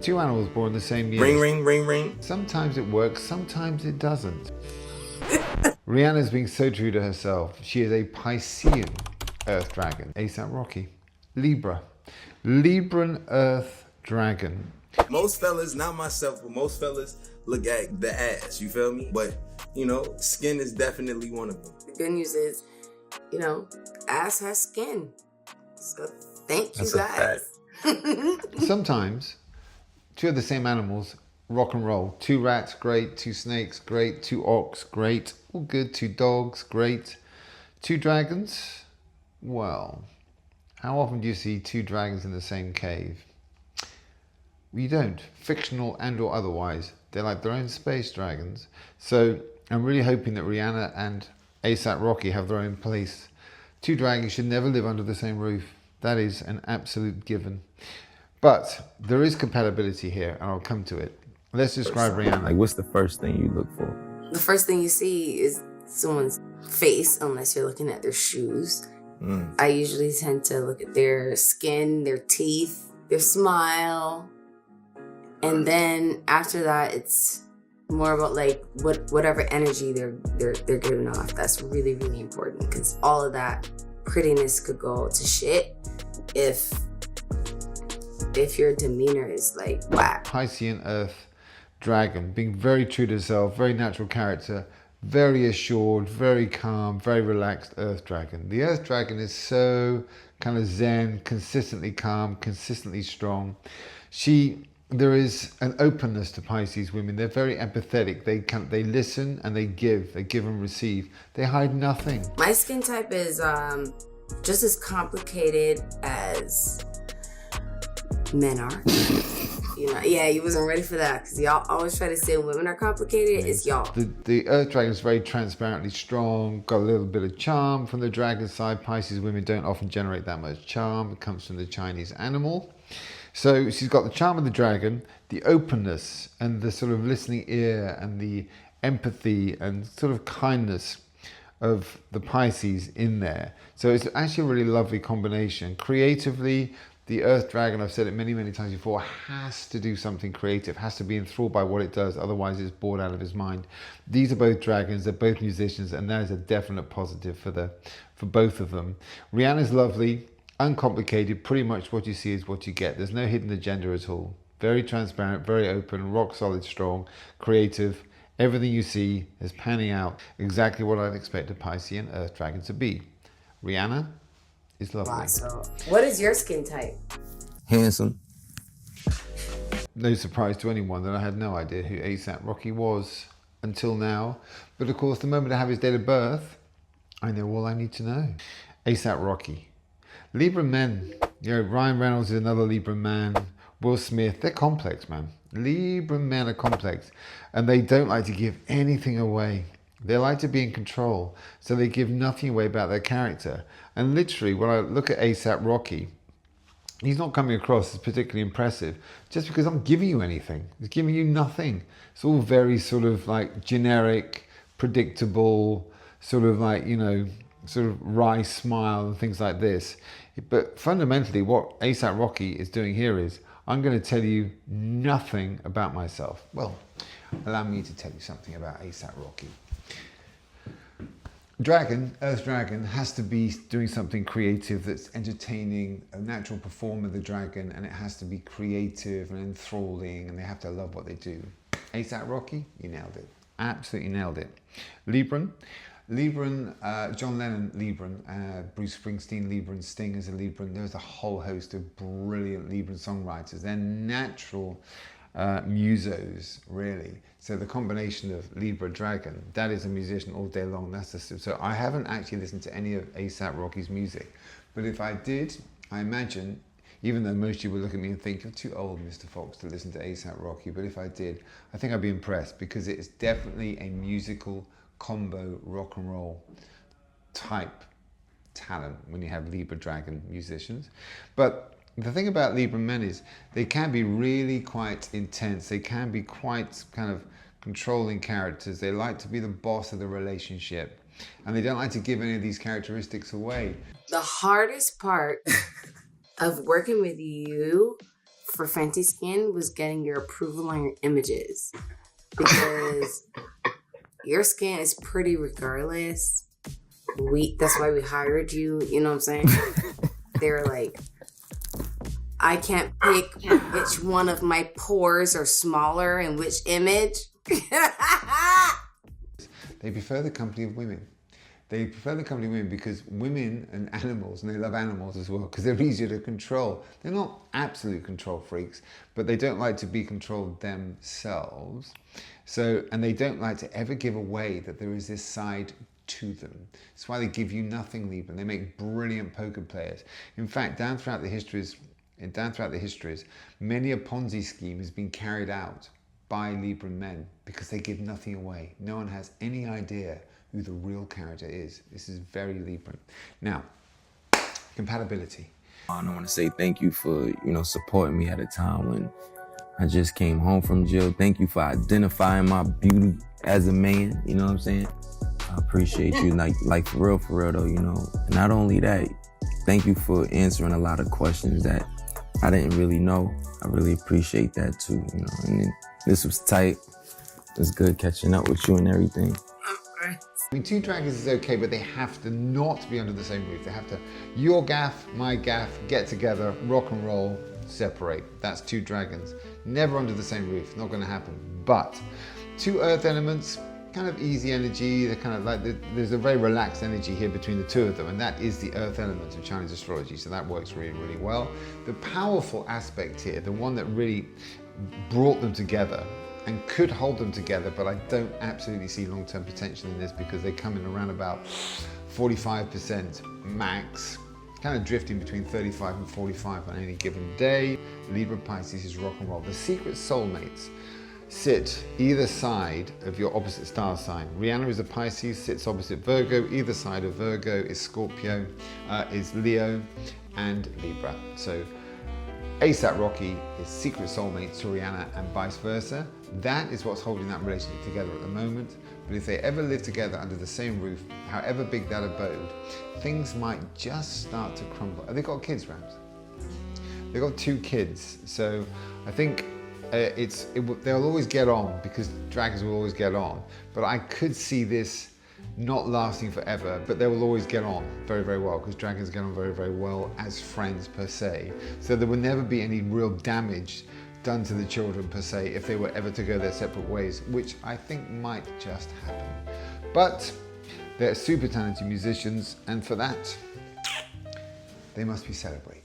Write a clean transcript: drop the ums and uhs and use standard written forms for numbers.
Two animals born the same year. Ring, ring, ring, ring. Sometimes it works, sometimes it doesn't. Rihanna's being so true to herself. She is a Piscean Earth Dragon. ASAP Rocky. Libra. Libran Earth Dragon. Most fellas, not myself, but most fellas look at the ass, you feel me? But, you know, skin is definitely one of them. The good news is, you know, ass has skin. So thank you guys. Sometimes, two of the same animals, rock and roll. Two rats, great. Two snakes, great. Two ox, great. All good. Two dogs, great. Two dragons, well, how often do you see two dragons in the same cave? You don't. Fictional and or otherwise. They're like their own space dragons. So I'm really hoping that Rihanna and ASAP Rocky have their own place. Two dragons should never live under the same roof. That is an absolute given. But there is compatibility here, and I'll come to it. Let's describe Rihanna. Like, what's the first thing you look for? The first thing you see is someone's face, unless you're looking at their shoes. I usually tend to look at their skin, their teeth, their smile. And then after that, it's more about like whatever energy they're giving off. That's really, really important, because all of that prettiness could go to shit if your demeanor is like whack. Piscean Earth Dragon, being very true to herself, very natural character, very assured, very calm, very relaxed Earth Dragon. The Earth Dragon is so kind of zen, consistently calm, consistently strong. There is an openness to Pisces women. They're very empathetic. They listen and they give and receive. They hide nothing. My skin type is just as complicated as men are. You know, yeah, you wasn't ready for that, because y'all always try to say women are complicated. It's y'all. The Earth Dragon is very transparently strong, got a little bit of charm from the dragon side. Pisces women don't often generate that much charm. It comes from the Chinese animal. So she's got the charm of the dragon, the openness and the sort of listening ear and the empathy and sort of kindness of the Pisces in there. So it's actually a really lovely combination. Creatively, the Earth Dragon, I've said it many, many times before, has to do something creative, has to be enthralled by what it does, otherwise it's bored out of his mind. These are both dragons, they're both musicians, and that is a definite positive for both of them. Rihanna's lovely, uncomplicated, pretty much what you see is what you get. There's no hidden agenda at all. Very transparent, very open, rock solid, strong, creative. Everything you see is panning out exactly what I'd expect a Piscean Earth Dragon to be. Rihanna is lovely. Wow, so what is your skin type? Handsome. No surprise to anyone that I had no idea who ASAP Rocky was until now. But of course, the moment I have his date of birth, I know all I need to know. ASAP Rocky. Libra men. You know, Ryan Reynolds is another Libra man. Will Smith, they're complex, man. Libra men are complex. And they don't like to give anything away. They like to be in control. So they give nothing away about their character. And literally, when I look at ASAP Rocky, he's not coming across as particularly impressive just because I'm giving you anything. It's giving you nothing. It's all very sort of like generic, predictable, sort of like, you know, sort of wry smile and things like this. But fundamentally, what ASAP Rocky is doing here is, I'm going to tell you nothing about myself. Well, allow me to tell you something about ASAP Rocky. Dragon, Earth Dragon, has to be doing something creative that's entertaining, a natural performer, the dragon, and it has to be creative and enthralling, and they have to love what they do. ASAP Rocky, you nailed it. Absolutely nailed it. Libran, John Lennon Libran, Bruce Springsteen Libran, Sting is a Libran. There's a whole host of brilliant Libran songwriters. They're natural musos, really. So the combination of Libra Dragon, that is a musician all day long. So I haven't actually listened to any of ASAP Rocky's music, but if I did, I imagine, even though most of you will look at me and think, you're too old, Mr. Fox, to listen to ASAP Rocky, but if I did, I think I'd be impressed, because it is definitely a musical combo rock and roll type talent when you have Libra Dragon musicians. But the thing about Libra men is they can be really quite intense. They can be quite kind of controlling characters. They like to be the boss of the relationship, and they don't like to give any of these characteristics away. The hardest part of working with you for Fenty Skin was getting your approval on your images, because your skin is pretty regardless. That's why we hired you. You know what I'm saying? They're like, I can't pick which one of my pores are smaller and which image. They prefer the company of women. They prefer the company of women because women and animals, and they love animals as well because they're easier to control. They're not absolute control freaks, but they don't like to be controlled themselves. So, and they don't like to ever give away that there is this side to them. That's why they give you nothing, Libra. They make brilliant poker players. In fact, down throughout the histories, many a Ponzi scheme has been carried out by Libra men because they give nothing away. No one has any idea who the real character is. This is very Libra. Now, compatibility. I want to say thank you for, supporting me at a time when I just came home from jail. Thank you for identifying my beauty as a man. You know what I'm saying? I appreciate you, like for real though, And not only that, thank you for answering a lot of questions that I didn't really know. I really appreciate that too, And then this was tight. It was good catching up with you and everything. I mean, two dragons is okay, but they have to not be under the same roof. They have to, your gaff, my gaff, get together, rock and roll, separate. That's two dragons. Never under the same roof, not gonna happen. But two earth elements, kind of easy energy. They're kind of like, there's a very relaxed energy here between the two of them, and that is the earth element of Chinese astrology, so that works really, really well. The powerful aspect here, the one that really brought them together and could hold them together, but I don't absolutely see long-term potential in this because they come in around about 45% max, kind of drifting between 35 and 45 on any given day. Libra and Pisces is rock and roll. The secret soulmates sit either side of your opposite star sign. Rihanna is a Pisces, sits opposite Virgo. Either side of Virgo is Scorpio, is Leo and Libra. So ASAP Rocky is secret soulmates to Rihanna and vice versa. That is what's holding that relationship together at the moment. But if they ever live together under the same roof, however big that abode, things might just start to crumble. Have they got kids, Rams? They've got 2 kids. So I think they'll always get on because dragons will always get on. But I could see this not lasting forever, but they will always get on very, very well because dragons get on very, very well as friends per se. So there will never be any real damage done to the children per se if they were ever to go their separate ways, which I think might just happen. But they're super talented musicians, and for that, they must be celebrated.